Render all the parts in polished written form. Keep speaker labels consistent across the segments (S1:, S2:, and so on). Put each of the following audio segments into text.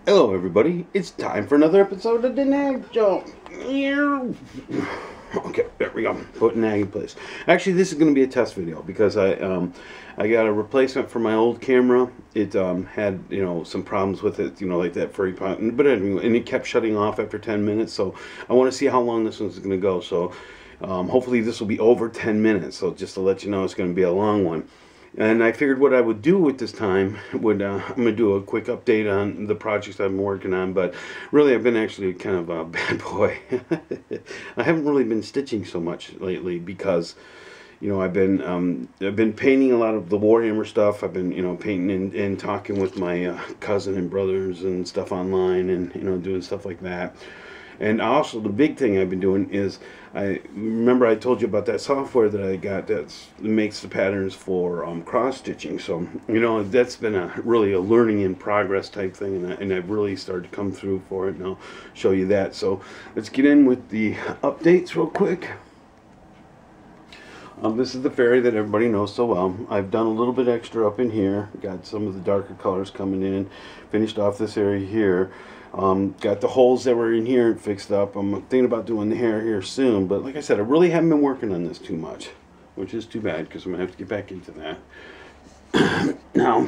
S1: Hello everybody, it's time for another episode of the Nag Show. Okay, there we go. Putting Nag in place. Actually, this is going to be a test video because I got a replacement for my old camera. It had some problems with it, like that furry pot. But anyway, and it kept shutting off after 10 minutes. So I want to see how long this one's going to go. So hopefully this will be over 10 minutes. So just to let you know, it's going to be a long one. And I figured what I would do with this time would, I'm going to do a quick update on the projects I've been working on, but really I've been actually kind of a bad boy. I haven't really been stitching so much lately because, I've been painting a lot of the Warhammer stuff. I've been, painting and talking with my cousin and brothers and stuff online and, doing stuff like that. And also the big thing I've been doing is, I remember I told you about that software that I got that makes the patterns for cross stitching. So that's been really a learning in progress type thing, and I've really started to come through for it. And I'll show you that. So let's get in with the updates real quick. This is the fairy that everybody knows so well. I've done a little bit extra up in here. Got some of the darker colors coming in. Finished off this area here. Got the holes that were in here fixed up. I'm thinking about doing the hair here soon, but like I said, I really haven't been working on this too much, which is too bad because I'm gonna have to get back into that. Now,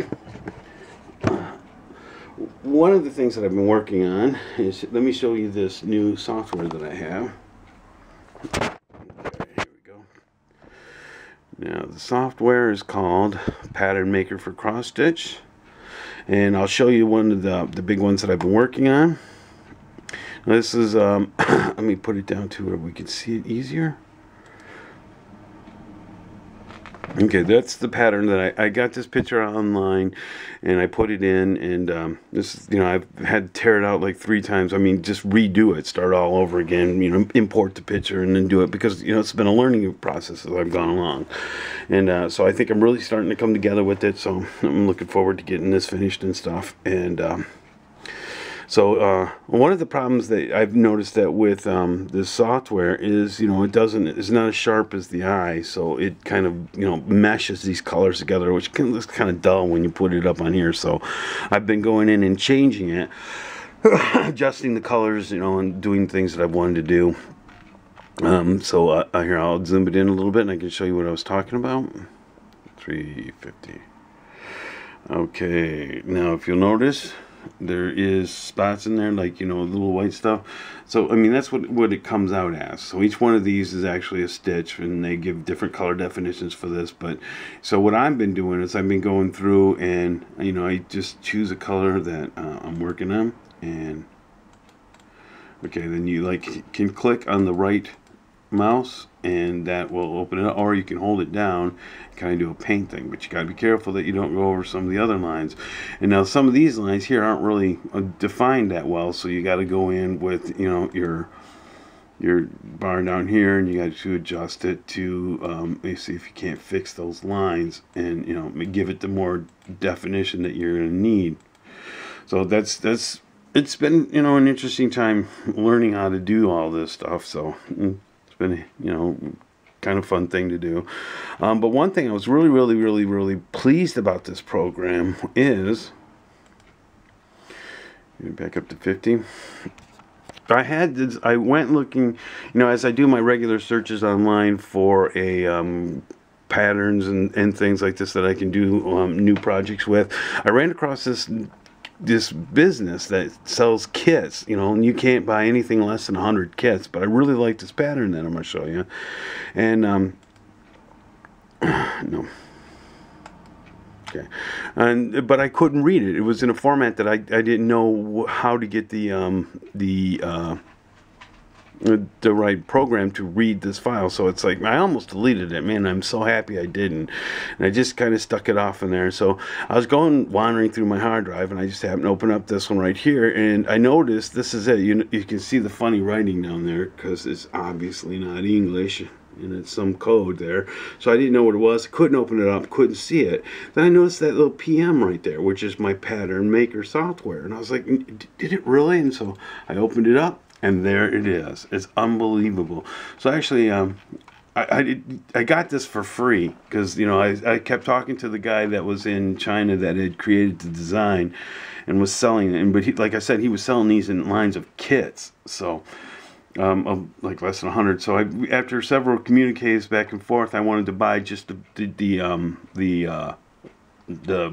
S1: one of the things that I've been working on is, let me show you this new software that I have. Here we go. Now the software is called Pattern Maker for Cross Stitch. And I'll show you one of the big ones that I've been working on. This is, let me put it down to where we can see it easier. Okay, that's the pattern that I got this picture online and I put it in, and this is, I've had to tear it out like 3 times. I mean, just redo it, start all over again, import the picture and then do it, because it's been a learning process as I've gone along. And so I think I'm really starting to come together with it, so I'm looking forward to getting this finished and stuff. And so one of the problems that I've noticed that with this software is, it's not as sharp as the eye, so it kind of, meshes these colors together, which looks kind of dull when you put it up on here. So I've been going in and changing it, adjusting the colors, and doing things that I've wanted to do. So here, I'll zoom it in a little bit and I can show you what I was talking about. 350. Okay, now if you'll notice, there is spots in there, like little white stuff. So I mean, that's what it comes out as. So each one of these is actually a stitch, and they give different color definitions for this. But so what I've been doing is I've been going through and I just choose a color that I'm working on, and okay, then you can click on the right mouse and that will open it up, or you can hold it down, kind of do a paint thing, but you got to be careful that you don't go over some of the other lines. And now some of these lines here aren't really defined that well, so you got to go in with your bar down here, and you got to adjust it to let me see if you can't fix those lines and give it the more definition that you're going to need. So that's it's been an interesting time learning how to do all this stuff. So been kind of fun thing to do. But one thing I was really pleased about this program is, back up to 50. I went looking, as I do my regular searches online for a patterns and things like this that I can do new projects with. I ran across this business that sells kits, and you can't buy anything less than 100 kits, but I really like this pattern that I'm going to show you. And no, okay, but I couldn't read it. It was in a format that I didn't know how to get the right program to read this file. So it's like I almost deleted it. Man, I'm so happy I didn't. And I just kind of stuck it off in there. So I was wandering through my hard drive, and I just happened to open up this one right here, and I noticed this is it. You can see the funny writing down there because it's obviously not English and it's some code there. So I didn't know what it was. I couldn't open it up, couldn't see it. Then I noticed that little PM right there, which is my Pattern Maker software, and I was like, did it really? And so I opened it up, and there it is. It's unbelievable. So actually, I got this for free because, you know, I kept talking to the guy that was in China that had created the design and was selling it. But he, like I said, he was selling these in lines of kits, so of like less than 100. So after several communiques back and forth, I wanted to buy just the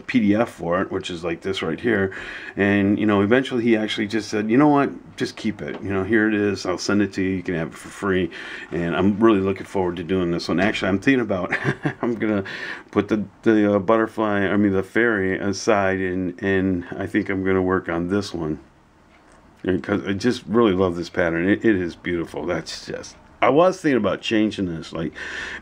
S1: PDF for it, which is like this right here. And, you know, eventually he actually just said, you know what, just keep it, you know, here it is, I'll send it to you, you can have it for free. And I'm really looking forward to doing this one. Actually, I'm thinking about I'm gonna put the butterfly, I mean the fairy aside, and I think I'm gonna work on this one because I just really love this pattern. It is beautiful. That's just, I was thinking about changing this, like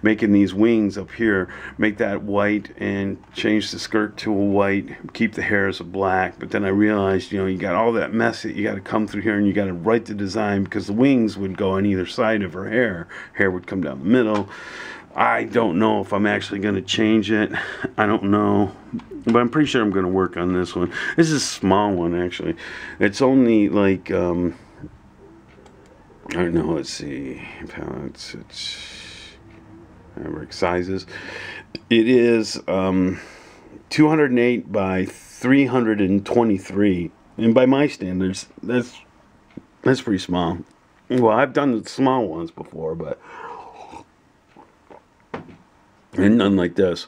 S1: making these wings up here, make that white and change the skirt to a white, keep the hair as a black. But then I realized, you know, you got all that mess that you got to come through here, and you got to write the design, because the wings would go on either side of her hair. Hair would come down the middle. I don't know if I'm actually going to change it. I don't know. But I'm pretty sure I'm going to work on this one. This is a small one, actually. It's only like... I don't know, let's see, palettes, it's fabric sizes. It is 208 by 323, and by my standards, that's pretty small. Well, I've done the small ones before, but and none like this.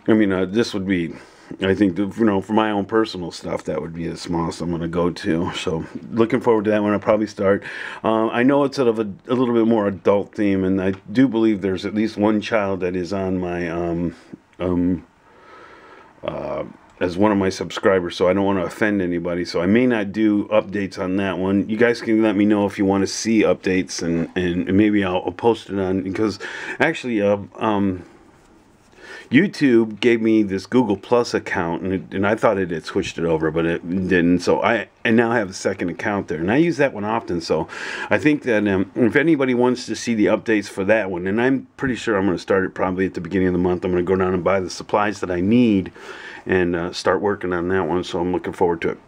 S1: I mean, this would be, I think, you know, for my own personal stuff, that would be the smallest I'm going to go to. So looking forward to that one. I'll probably start. I know it's sort of a little bit more adult theme, and I do believe there's at least one child that is on my as one of my subscribers, so I don't want to offend anybody, so I may not do updates on that one. You guys can let me know if you want to see updates, and maybe I'll post it on, because actually YouTube gave me this Google Plus account, and I thought it had switched it over, but it didn't. So I now have a second account there, and I use that one often. So I think that if anybody wants to see the updates for that one, and I'm pretty sure I'm going to start it probably at the beginning of the month. I'm going to go down and buy the supplies that I need and start working on that one. So I'm looking forward to it.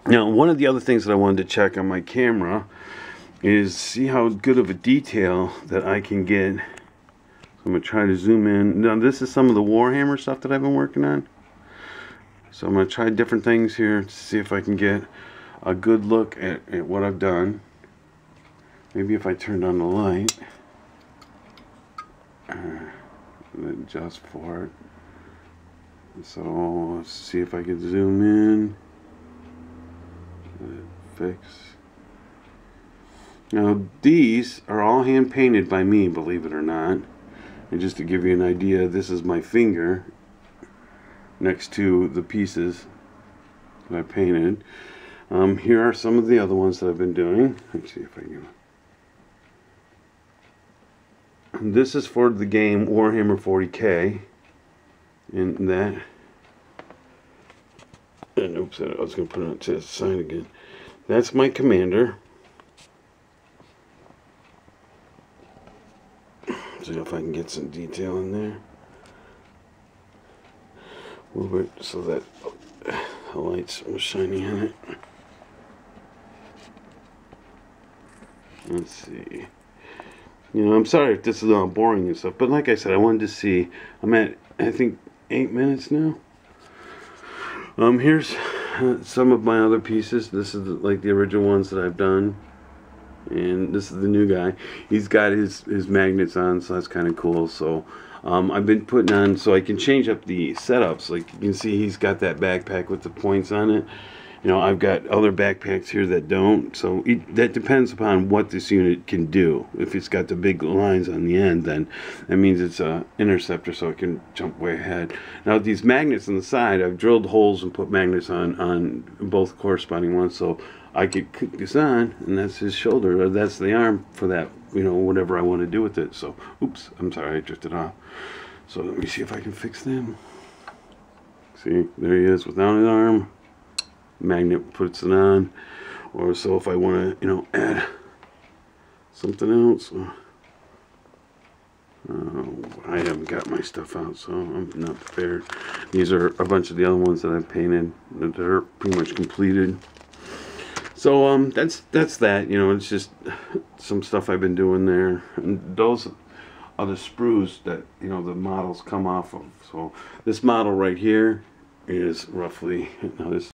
S1: Now, one of the other things that I wanted to check on my camera is see how good of a detail that I can get. I'm going to try to zoom in. Now, this is some of the Warhammer stuff that I've been working on. So I'm going to try different things here to see if I can get a good look at what I've done. Maybe if I turned on the light. Adjust for it. So let's see if I can zoom in. Fix. Now, these are all hand painted by me, believe it or not. And just to give you an idea, this is my finger next to the pieces that I painted. Here are some of the other ones that I've been doing. Let's see if I can. And this is for the game Warhammer 40K. And that. And oops, I was going to put it to the side again. That's my commander. See if I can get some detail in there. Move it so that the light's shining on it. Let's see. You know, I'm sorry if this is all boring and stuff, but like I said, I wanted to see. I'm at, I think, 8 minutes now. Here's some of my other pieces. This is like the original ones that I've done. And this is the new guy. He's got his magnets on, so that's kind of cool. So I've been putting on, so I can change up the setups. Like you can see, he's got that backpack with the points on it. You know, I've got other backpacks here that don't. So that depends upon what this unit can do. If it's got the big lines on the end, then that means it's a interceptor, so it can jump way ahead. Now these magnets on the side, I've drilled holes and put magnets on both corresponding ones, so I could click this on, and that's his shoulder, or that's the arm for that, you know, whatever I want to do with it. So, oops, I'm sorry, I drifted off. So let me see if I can fix them. See, there he is without an arm. Magnet puts it on. Or so if I want to, you know, add something else. I haven't got my stuff out, so I'm not prepared. These are a bunch of the other ones that I've painted that are pretty much completed. So that's that. You know, it's just some stuff I've been doing there. And those other sprues that, you know, the models come off of. So this model right here is roughly, now this